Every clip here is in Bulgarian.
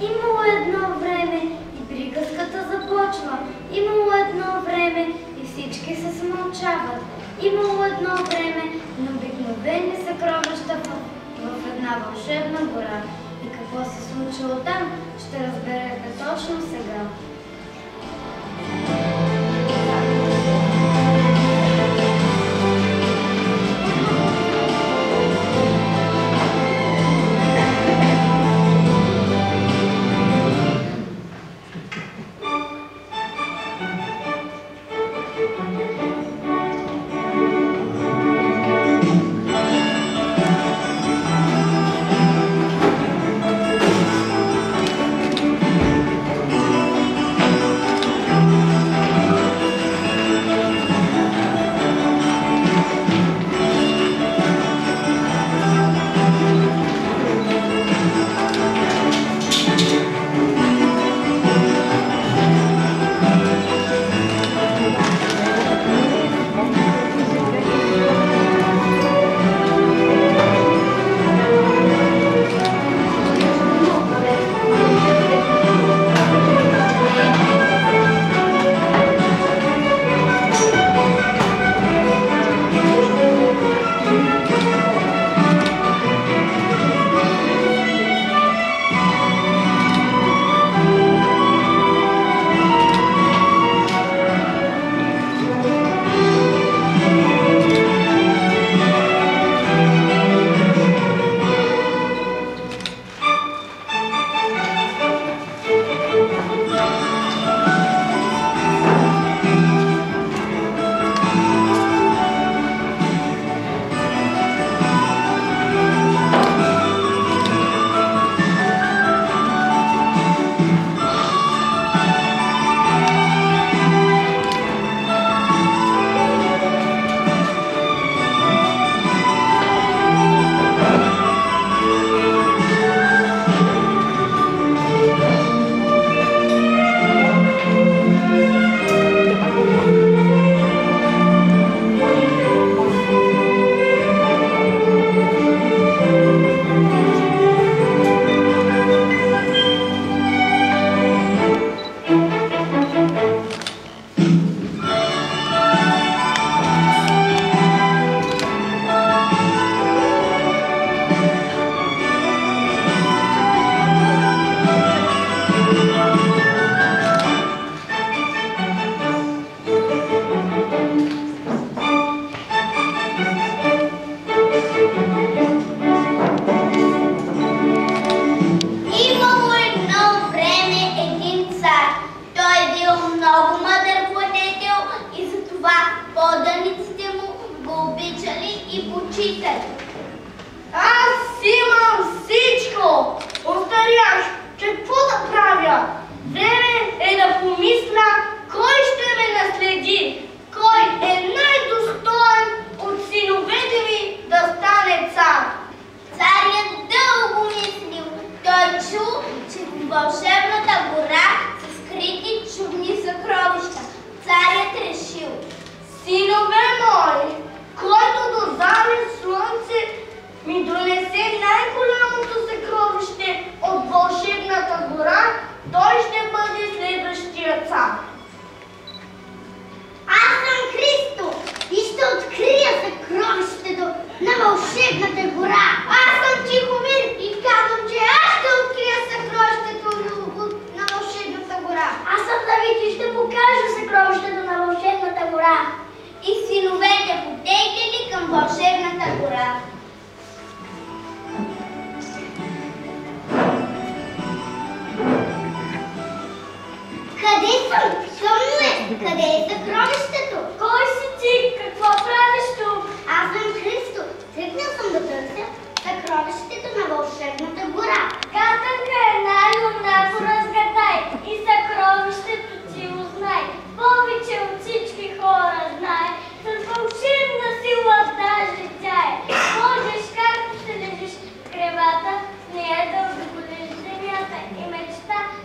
Имало едно време и приказката започва. Имало едно време и всички се смълчават. Имало едно време необикновени съкровища в една вълшебна гора. И какво се случило там, ще разберете точно сега.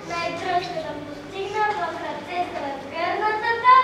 Най-тръжката постигна в ръце с разгърнатата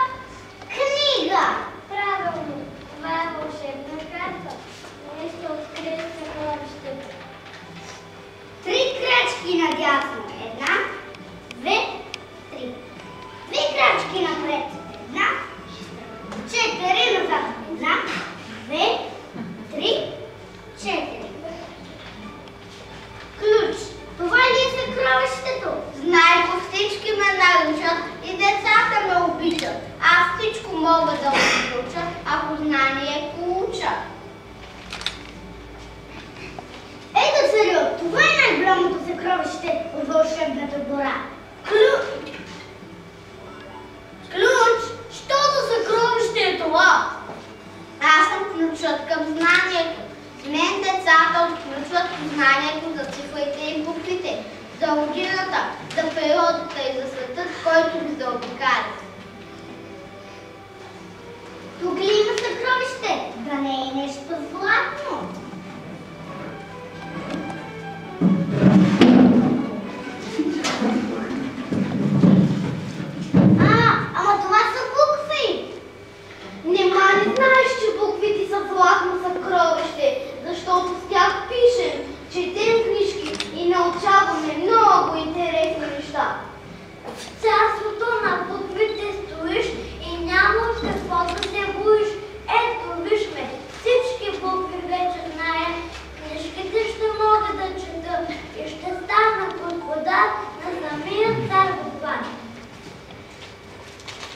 който ми заобикаля. Тук ли има съкровище? Да не е нещо златно. Ама това са букви. Нема не знаеш, че буквите са златно съкровище, защото с тях пишем, четем книжки и научаваме много интересни неща. В царството на буквите стоиш и нямаш какво да се боиш. Ето, вижме, всички букви вече знаем, книжките ще мога да чета и ще стана господар на самия цар Букван.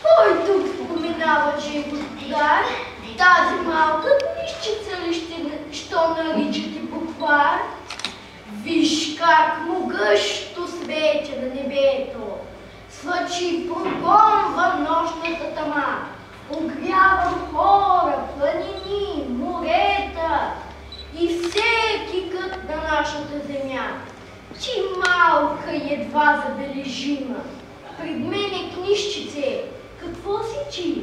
Кой тук споменава, че е господар? Тази малка книжчица ли що наричате буквар? Виж как могъщо светя на небето, свъчи прогонва нощната тъма, огрявам хора, планини, морета и всеки кът на нашата земя. Ти малка и едва забележима, пред мен е книжчице, какво си ти?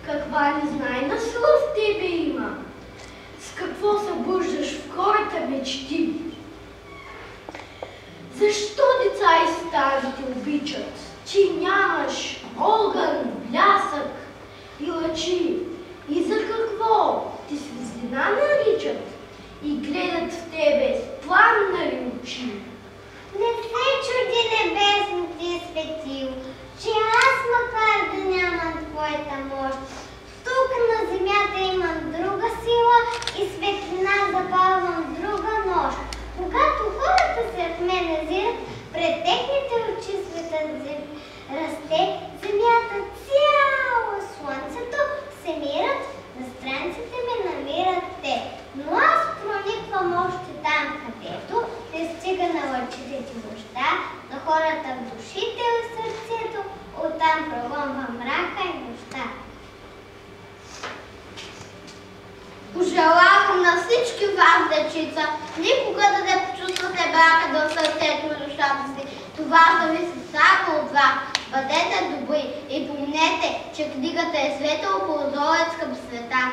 Каква незнайна сила в тебе има? С какво събуждаш в хората мечти? Защо деца и стари те обичат? Ти нямаш огън, блясък и лъчи. И за какво ти светлина наричат и гледат в тебе с пламнали очи? Не се чуди небесните светил, че аз макар да нямам твоята мощ, тук на земята имам друга сила и светлина запалвам друга нощ. Когато хората след мен назират, пред техните очи светът расте, земята цяло, слънцето се мират, на страниците ми намират те. Но аз прониквам още там, където не стига на лъчите ти нощта, на хората в душите и сърцето, оттам прогонвам мрака и нощта. Пожелавам на всички вас, дечица, никога да не почувствате брака до сърцето и душата си. Това зависи само от вас. Бъдете добри и помнете, че книгата е светъл прозорец към света.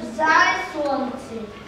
като взае слънце.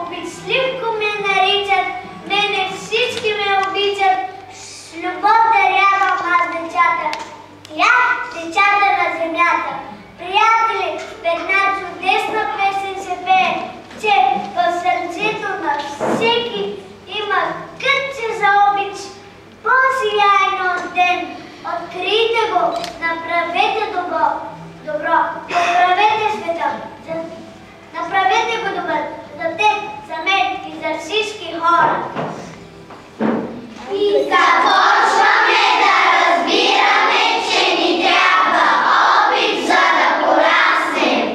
Обичливко ме наричат, мене всички ме обичат, с любов дарявам аз децата, тя децата на земята. Приятели, една чудесна песен се пее, че в сърцето на всеки има кътче за обич, по-сияйно от ден. Открийте го, направете добро, поправете света, направете го добър за теб, за мен и за всички хора. И започваме да разбираме, че ни трябва опит, за да пораснем.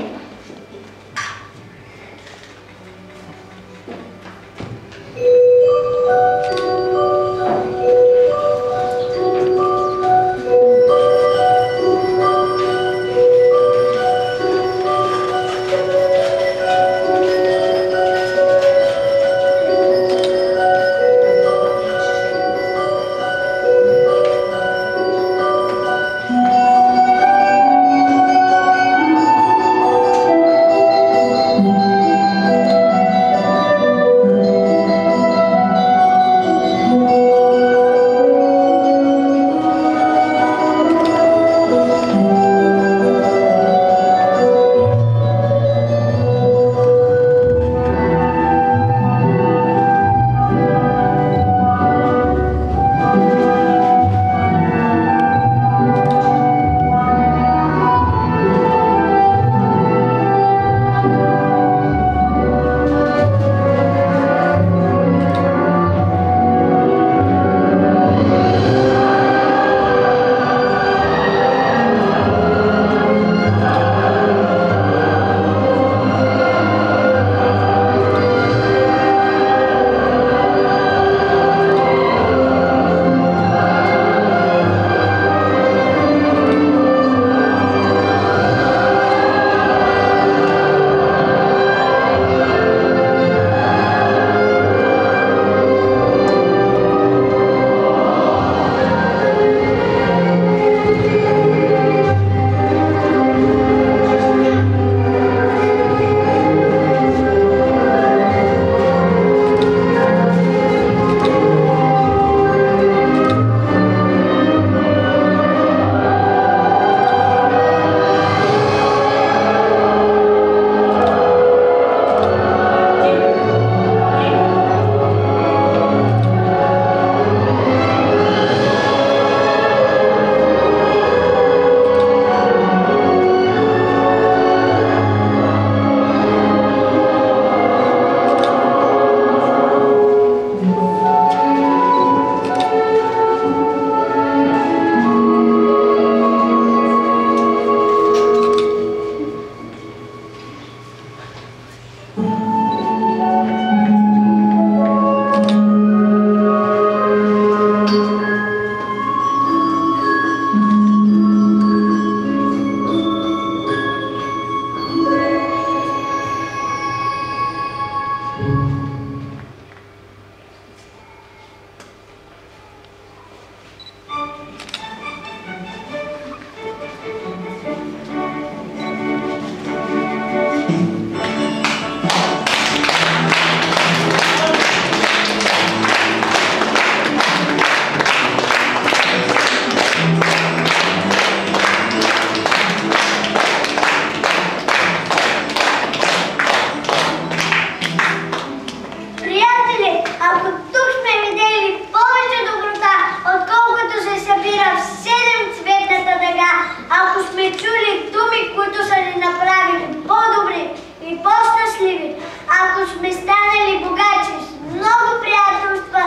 които са ни направили по-добри и по-щастливи. Ако сме станали богачи с много приятелства,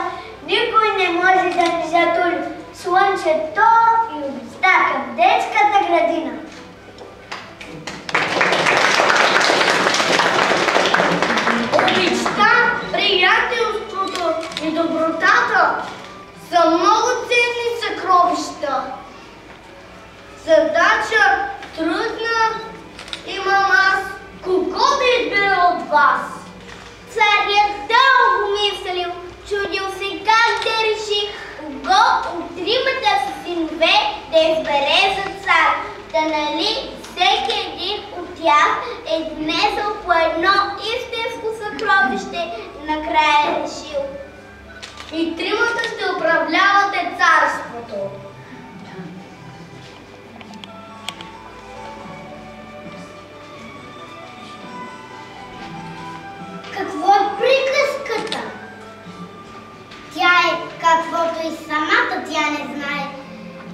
никой не може да ни затули слънчето и обичта към детската градина. Обичта, приятелството и добротата са много ценни съкровища. Задача трудна имам аз, кого да избера от вас? Царят дълго мислил, чудил се как да реши кого от тримата си синове да избере за цар. Та нали всеки един от тях е внесъл по едно истинско съкровище и накрая е решил. И тримата ще управлявате царството. Какво е приказката? Тя е каквото и самата тя не знае.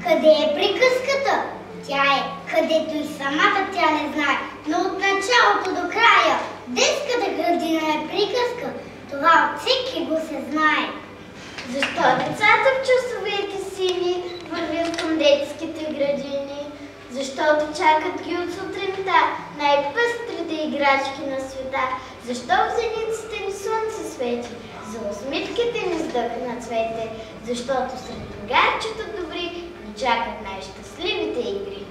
Къде е приказката? Тя е където и самата тя не знае. Но от началото до края детската градина е приказка. Това от всеки го се знае. Защо децата в часовете сини вървят към детските градини? Защото чакат ги от сутринта най-пъстрите играчки на света. Защо в зениците ни слънце свети? За усмивките ни вздъхна цвете. Защото сред другарчета добри ни чакат най-щастливите игри.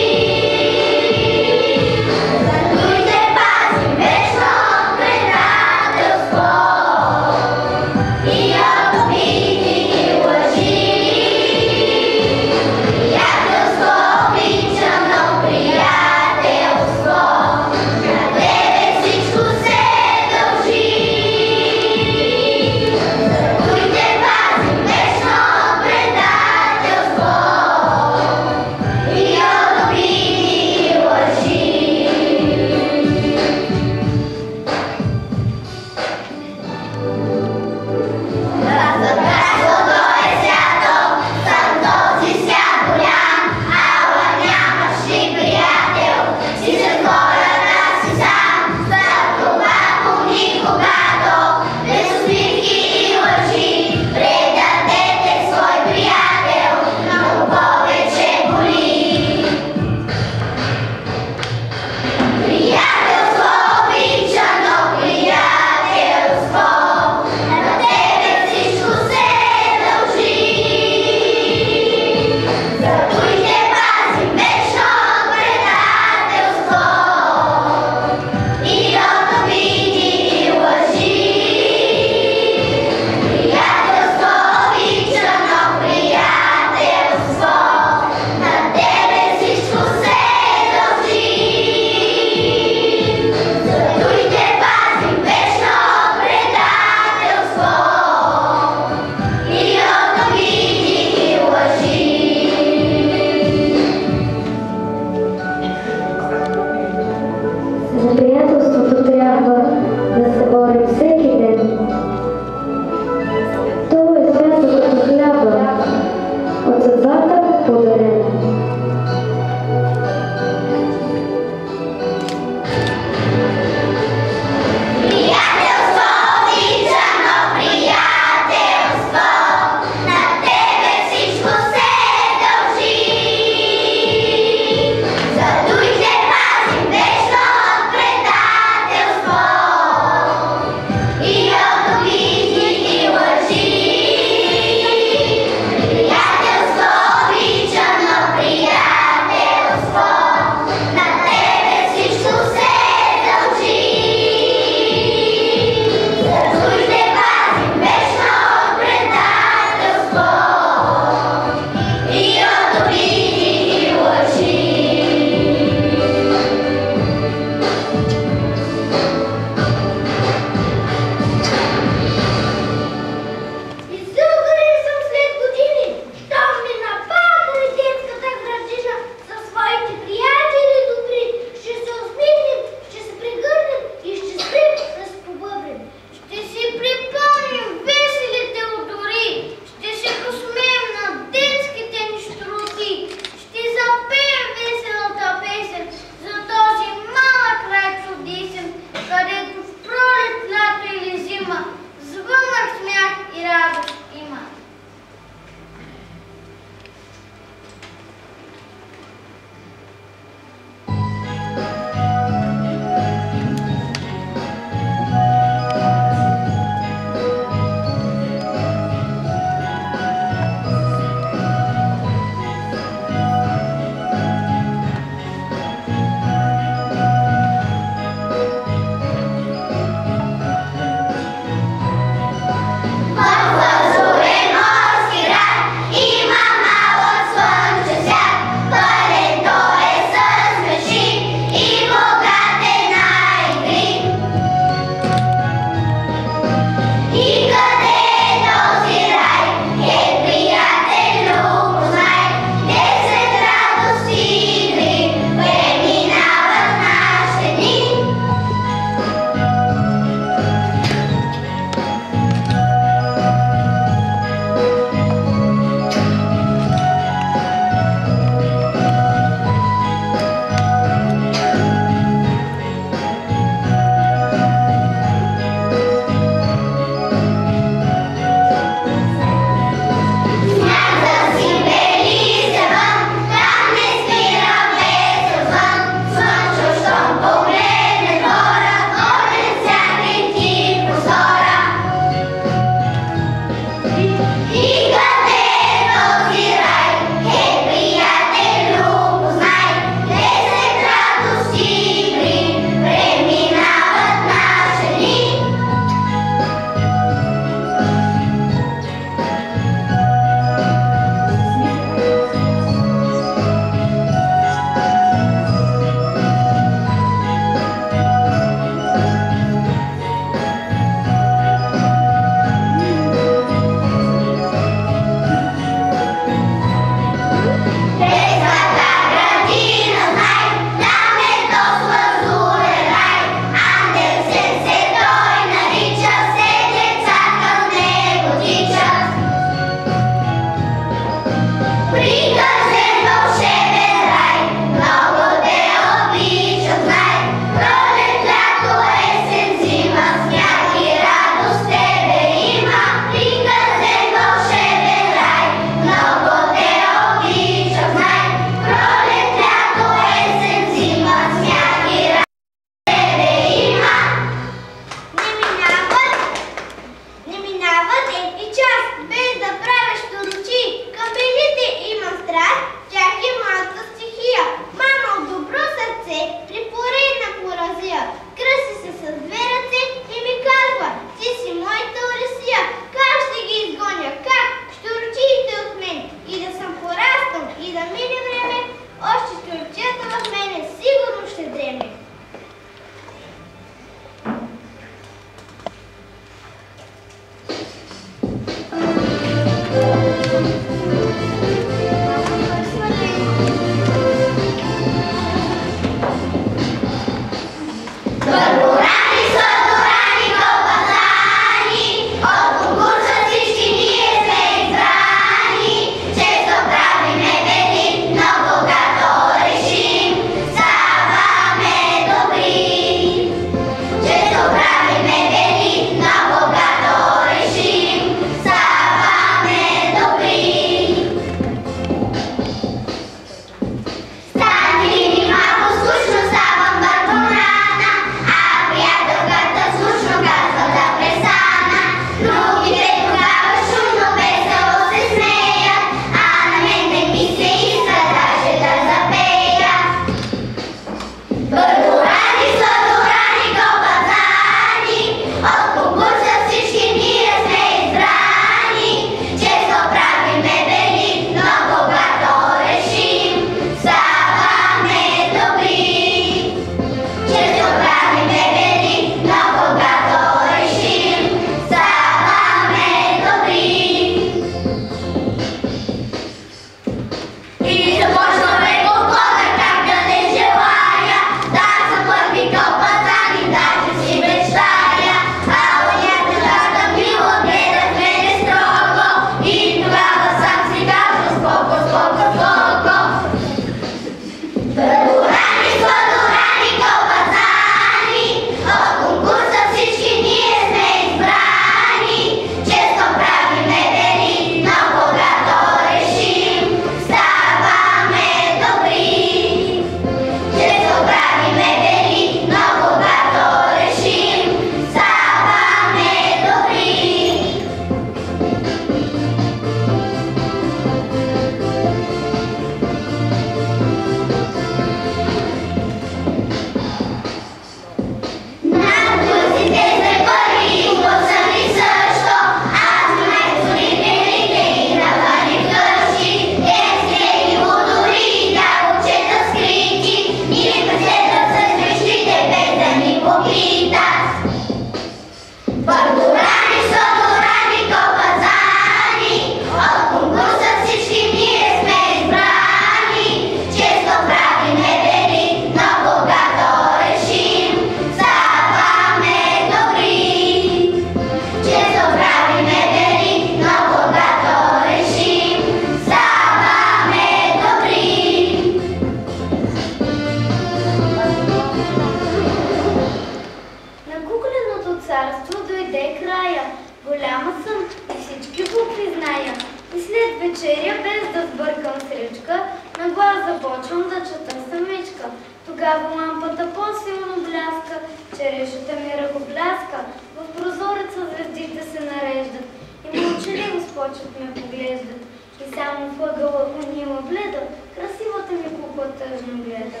вечеря, без да сбъркам сричка, на глас започвам да чета самичка. Тогава лампата по-силно бляска, черешата ми ръкопляска, в прозореца звездите се нареждат и мълчаливо спочват ме поглеждат. И само въгъла унила бледа, красивата ми кукла тъжно гледа.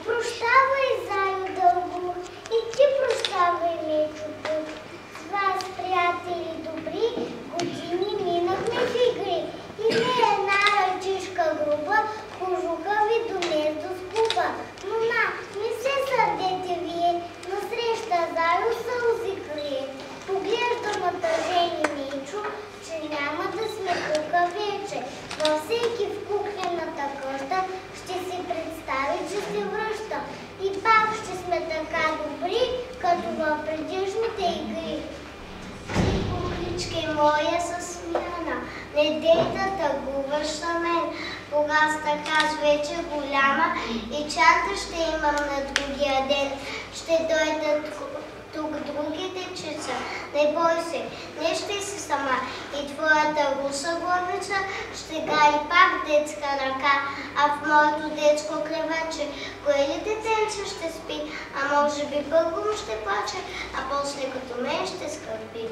Прощавай, Зайо дълго, и ти прощавай, Мечото. С вас, приятели добри, години минахме в игри. И не една ръчишка груба, кожуха ви донес до скуба. Но не се сърдете вие, насреща Зайо сълзи крие. Поглежда натъжени Мечо, че няма да сме тука вече. Във всеки в кухнената предишните игри. Ти, куклички моя със смяна, не дей да тъгуваш на мен. Кога стъкаш вече голяма и чанта ще имам на другия ден. Ще дойдат тук другите чица. Не бой се, не ще си сама. И твоята руса главица ще гаи пак детска ръка. А в моето детско креваче кое ли детенце ще спи? А може би първо ще плаче, а после като мен ще скърби.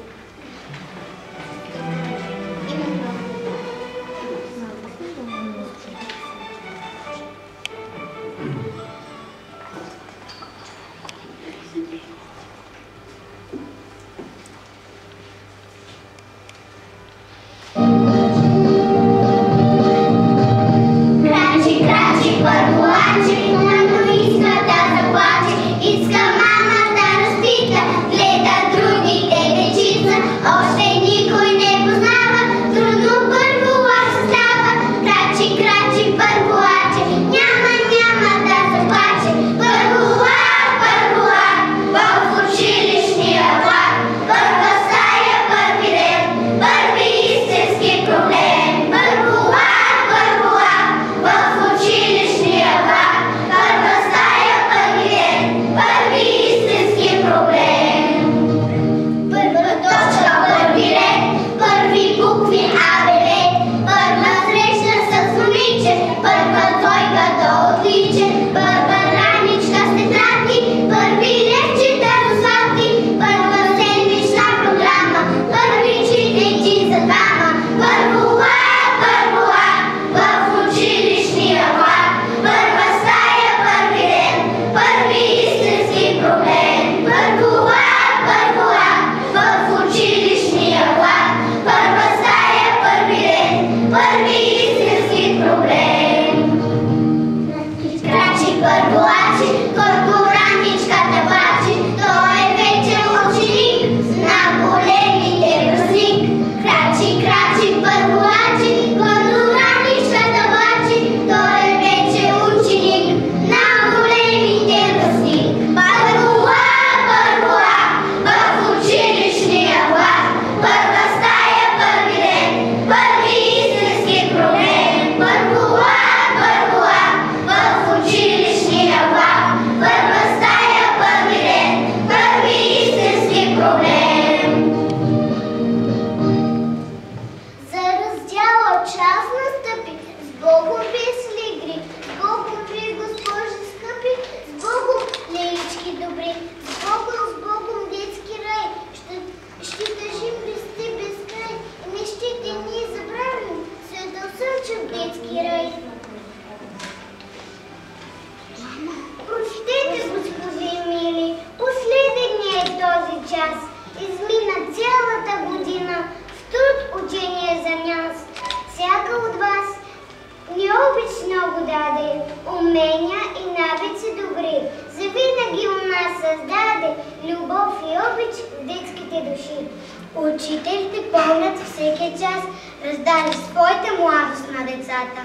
Учителите помнят всеки час, раздали своята младост на децата.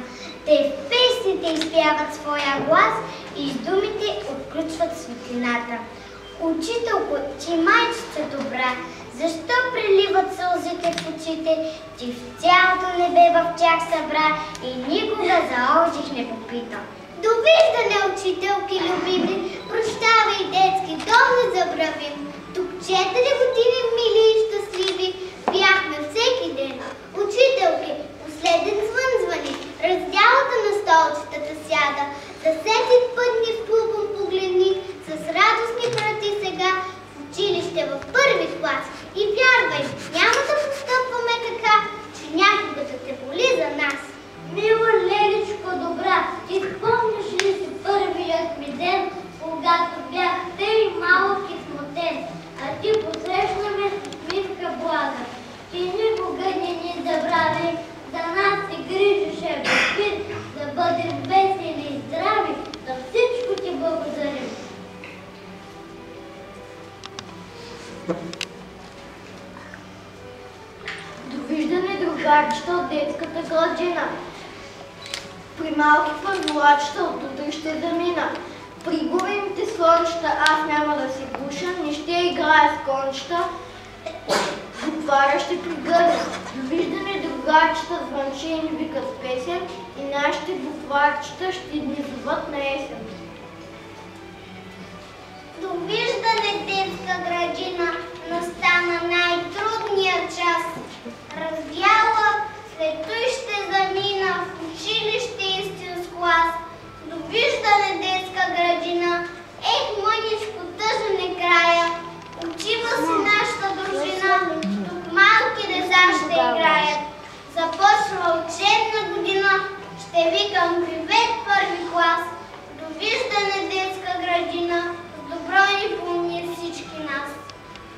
Те в песните изпяват своя глас и с думите отключват светлината. Учителко, ти майчица добра, защо преливат сълзите в очите, ти в цялото небе в тях събра и никога за отдих не попита. Довиждане, учителки любими, прощавай детски, дом не забравим. Тук 4 години мили и щастливи бяхме всеки ден. Учителки, последен звън звъни, раздялата на столчетата сяда, съседи пътни в клубом погледни, с радостни врати сега в училище в първи клас. И вярвай, няма да постъпваме така, че някога да те боли за нас. Мила Леличко добра, ти спомняш ли си първият ми ден, когато бях тъй малък и смутен, а ти посрещна ме с усмивка блага. Ти никога не ни забрави, за нас се грижеше безпит, да бъдем весели и здрави, за всичко ти благодарим. Довиждане, другарчета от детската градина. При малки първолачета от утре ще замина. При големите слънчета аз няма да се гуша, не ще играя с кончета, буквара ще пригърна. Довиждане, другачета, звънчени викат с песен и нашите букварчета ще ни зоват на есен. Довиждане, детска градина, настана най-трудният час. Раздяла, след той ще замина в училище истинско клас. Довиждане, детска градина, мъничко, тъжен е края. Учива си нашата дружина, тук малки деца ще играят. Започва учебна година, ще викам привет първи клас. Довиждане, детска градина, с добро ни помни всички нас.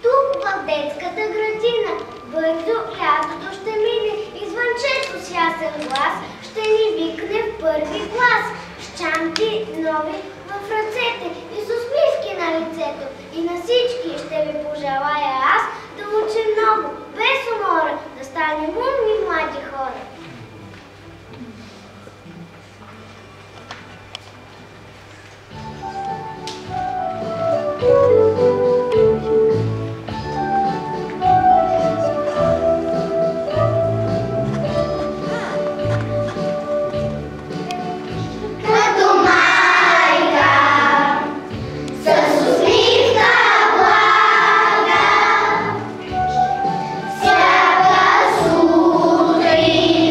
Тук в детската градина, бързо лятото ще мине и звънчето с ясен глас ще ни викне в първи клас. С чанти нови в ръцете и с усмивки на лицето. И на всички ще ви пожелая аз да учим много, без умора, да станем умни млади хора. Всяка сутрин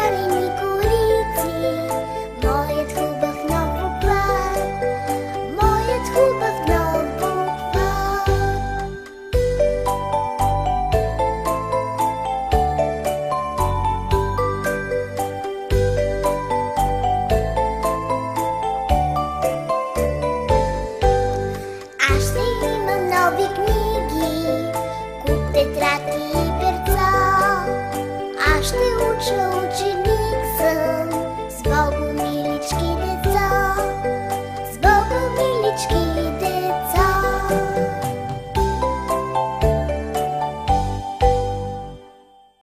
зелени корици, моят хубав нов буквар, моят хубав нов буквар. Аз ще има нови книги, куп тетрадки и перца. Аз ще уча ученици